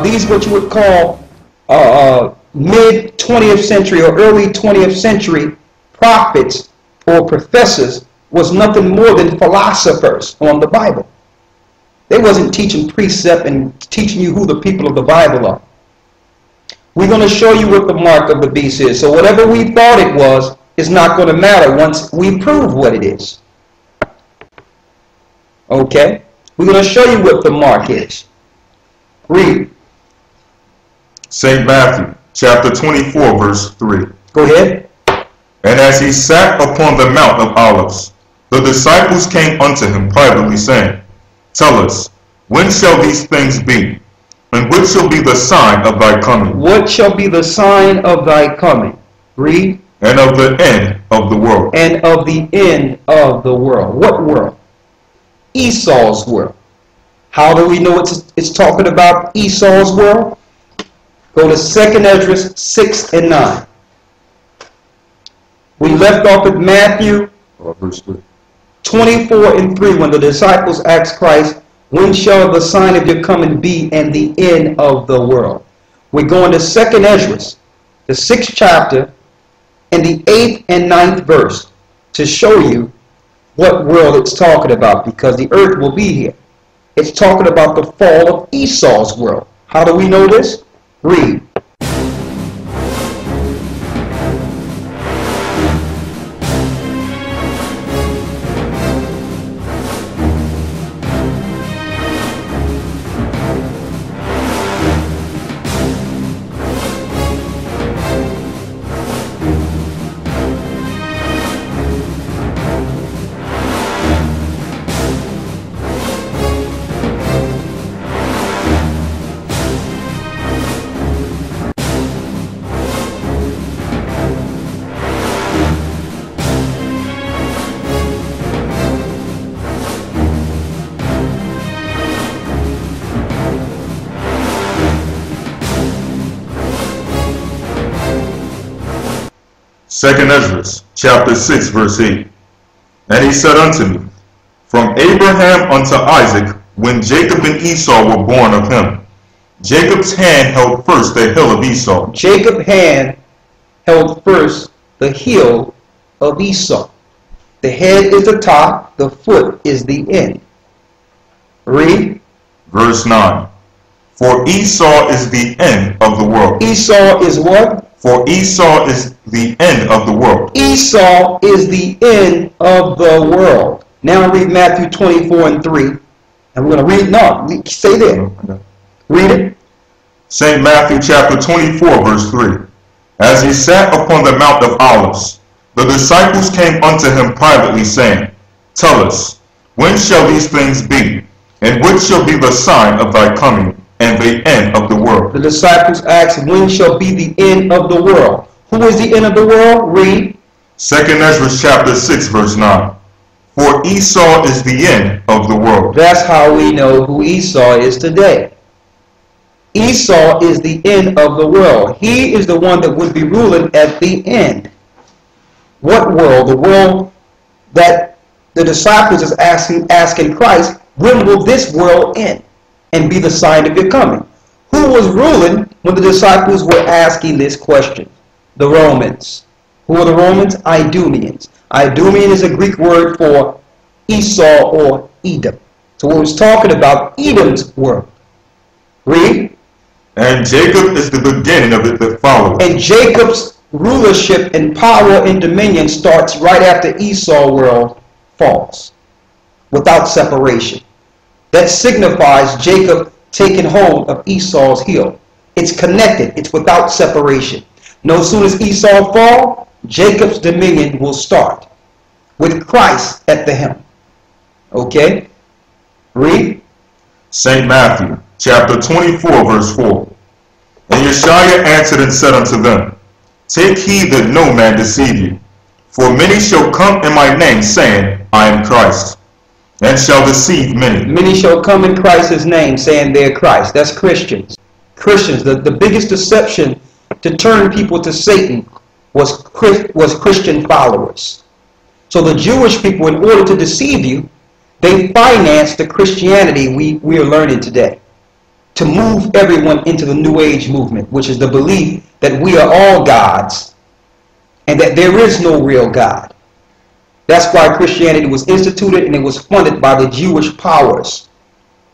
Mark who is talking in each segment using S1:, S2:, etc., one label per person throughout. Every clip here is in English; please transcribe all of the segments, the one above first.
S1: these what you would call mid 20th century or early 20th century prophets or professors was nothing more than philosophers on the Bible. They wasn't teaching precept and teaching you who the people of the Bible are. We're going to show you what the mark of the beast is. So whatever we thought it was is not going to matter once we prove what it is. Okay? We're going to show you what the mark is. Read.
S2: St. Matthew, chapter 24, verse 3.
S1: Go ahead.
S2: And as he sat upon the Mount of Olives, the disciples came unto him privately, saying, Tell us, when shall these things be? And what shall be the sign of thy coming?
S1: What shall be the sign of thy coming? Read.
S2: And of the end of the world.
S1: And of the end of the world. What world? Esau's world. How do we know it's talking about Esau's world? Go to 2nd Ezra 6 and 9. We left off at Matthew
S2: verse 3.
S1: 24 and 3 when the disciples asked Christ, when shall the sign of your coming be and the end of the world? We're going to 2nd Ezra, the 6th chapter, and the 8th and 9th verse to show you what world it's talking about, because the earth will be here. It's talking about the fall of Esau's world. How do we know this? Read.
S2: Second Ezra, chapter 6, verse 8. And he said unto me, From Abraham unto Isaac, when Jacob and Esau were born of him, Jacob's hand held first the heel of Esau.
S1: Jacob's hand held first the heel of Esau. The head is the top, the foot is the end. Read.
S2: Verse 9. For Esau is the end of the world.
S1: Esau is what?
S2: For Esau is the end of the world.
S1: Esau is the end of the world. Now read Matthew 24 and 3. And we're going to read, no, stay there. Read it.
S2: St. Matthew chapter 24, verse 3. As he sat upon the Mount of Olives, the disciples came unto him privately, saying, Tell us, when shall these things be? And what shall be the sign of thy coming and the end of the world?
S1: The disciples asked, when shall be the end of the world? Who is the end of the world? Read.
S2: 2nd Ezra chapter 6, verse 9. For Esau is the end of the world.
S1: That's how we know who Esau is today. Esau is the end of the world. He is the one that would be ruling at the end. What world? The world that the disciples is asking Christ, when will this world end and be the sign of your coming? Who was ruling when the disciples were asking this question? The Romans. Who are the Romans? Idumeans. Idumean is a Greek word for Esau or Edom. So it was talking about Edom's world. Read.
S2: And Jacob is the beginning of it that follows.
S1: And Jacob's rulership and power and dominion starts right after Esau's world falls, without separation. That signifies Jacob taking hold of Esau's heel. It's connected. It's without separation. No sooner as Esau fall, Jacob's dominion will start with Christ at the helm. Okay? Read.
S2: St. Matthew, chapter 24, verse 4. And Yeshua answered and said unto them, Take heed that no man deceive you. For many shall come in my name, saying, I am Christ, and shall deceive many.
S1: Many shall come in Christ's name, saying they're Christ. That's Christians. Christians, the biggest deception to turn people to Satan was Christian followers. So the Jewish people, in order to deceive you, they financed the Christianity we are learning today. to move everyone into the New Age movement, which is the belief that we are all gods and that there is no real God. That's why Christianity was instituted, and it was funded by the Jewish powers.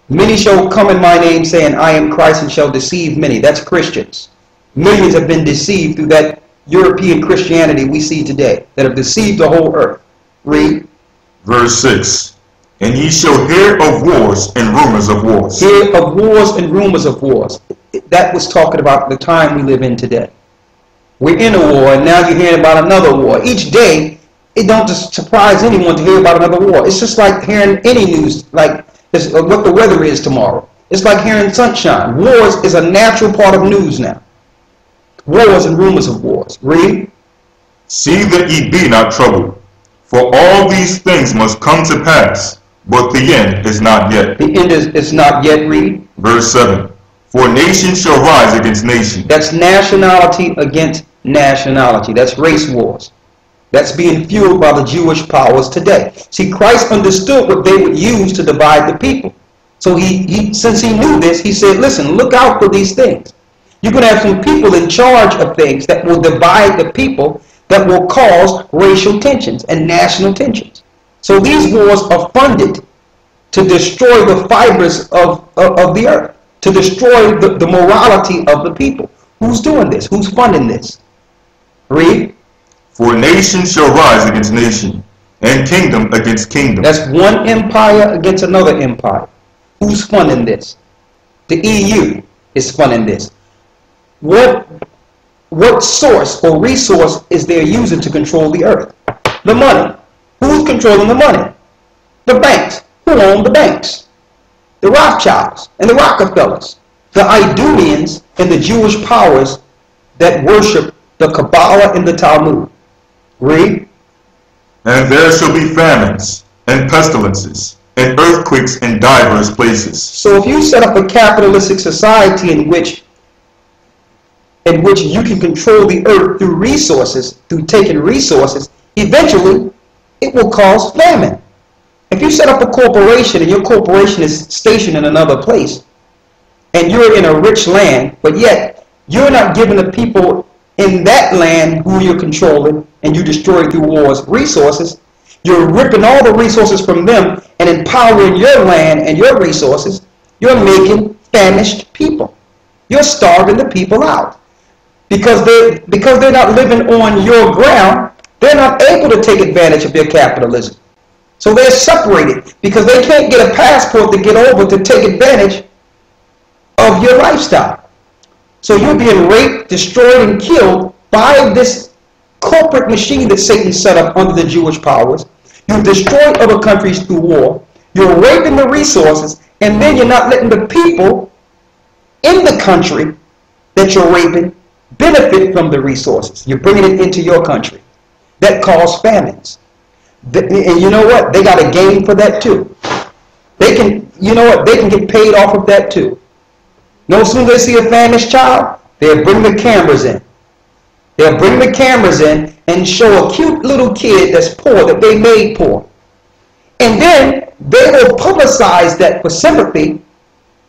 S1: Many shall come in my name, saying, I am Christ, and shall deceive many. That's Christians. Millions have been deceived through that European Christianity we see today, that have deceived the whole earth. Read.
S2: Verse 6. And ye shall hear of wars and rumors of wars.
S1: Hear of wars and rumors of wars. That was talking about the time we live in today. We're in a war, and now you're hearing about another war. Each day, it don't just surprise anyone to hear about another war. It's just like hearing any news, like what the weather is tomorrow. It's like hearing sunshine. Wars is a natural part of news now. Wars and rumors of wars. Read.
S2: See that ye be not troubled, for all these things must come to pass, but the end is not yet.
S1: The end is not yet. Read.
S2: Verse 7. For nation shall rise against nation.
S1: That's nationality against nationality. That's race wars. That's being fueled by the Jewish powers today. See, Christ understood what they would use to divide the people. So since he knew this, he said, listen, look out for these things. You're going to have some people in charge of things that will divide the people, that will cause racial tensions and national tensions. So these wars are funded to destroy the fibers of the earth, to destroy the morality of the people. Who's doing this? Who's funding this? Read.
S2: For nation shall rise against nation, and kingdom against kingdom.
S1: That's one empire against another empire. Who's funding this? The EU is funding this. What source or resource is there using to control the earth? The money. Who's controlling the money? The banks. Who own the banks? The Rothschilds and the Rockefellers. The Idumeans and the Jewish powers that worship the Kabbalah and the Talmud. Read.
S2: And there shall be famines and pestilences and earthquakes in divers places.
S1: So if you set up a capitalistic society in which you can control the earth through resources, through taking resources, eventually it will cause famine. If you set up a corporation and your corporation is stationed in another place, and you're in a rich land, but yet you're not giving the people in that land who you're controlling and you destroy through wars resources, you're ripping all the resources from them and empowering your land and your resources, you're making famished people. You're starving the people out. Because they're not living on your ground, they're not able to take advantage of your capitalism. So they're separated because they can't get a passport to get over to take advantage of your lifestyle. So you're being raped, destroyed, and killed by this corporate machine that Satan set up under the Jewish powers. You've destroyed other countries through war. You're raping the resources, and then you're not letting the people in the country that you're raping benefit from the resources. You're bringing it into your country. That causes famines. And you know what? They got a game for that too. They can, you know what? They can get paid off of that too. No sooner they see a famished child, they'll bring the cameras in. They'll bring the cameras in and show a cute little kid that's poor, that they made poor. And then they will publicize that for sympathy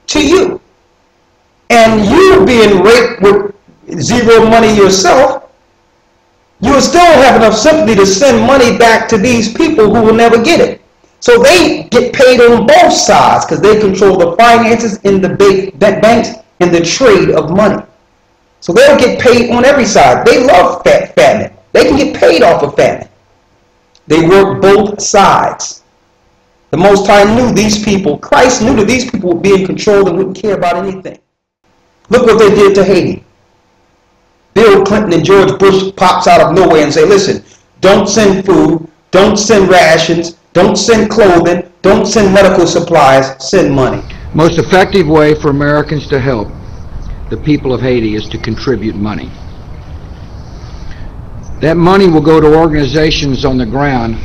S1: to you. And you being raped with zero money yourself, you will still have enough sympathy to send money back to these people who will never get it. So they get paid on both sides because they control the finances in the banks and the trade of money. So they'll get paid on every side. They love famine. They can get paid off of famine. They work both sides. The Most High knew these people, Christ knew that these people would be in control and wouldn't care about anything. Look what they did to Haiti. Bill Clinton and George Bush pops out of nowhere and say, listen, don't send food, don't send rations, don't send clothing, don't send medical supplies, send money.
S3: Most effective way for Americans to help the people of Haiti is to contribute money. That money will go to organizations on the ground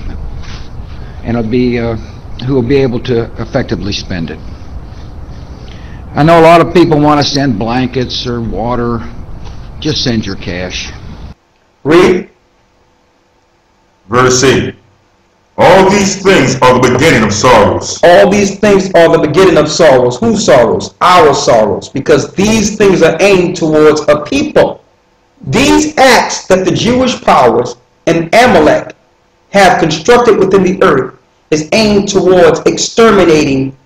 S3: and it'll be who will be able to effectively spend it. I know a lot of people want to send blankets or water. Just send your cash.
S1: Read.
S2: Verse 8. All these things are the beginning of sorrows.
S1: All these things are the beginning of sorrows. Whose sorrows? Our sorrows. Because these things are aimed towards a people. These acts that the Jewish powers and Amalek have constructed within the earth is aimed towards exterminating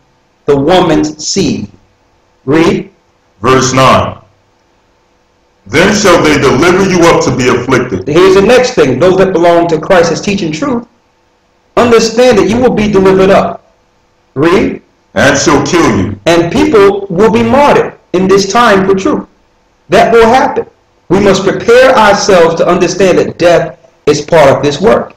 S1: the woman's seed. Read.
S2: Verse 9. Then shall they deliver you up to be afflicted.
S1: Here's the next thing. Those that belong to Christ as teaching truth, understand that you will be delivered up. Read.
S2: And shall kill you.
S1: And people will be martyred in this time for truth. That will happen. We must prepare ourselves to understand that death is part of this work.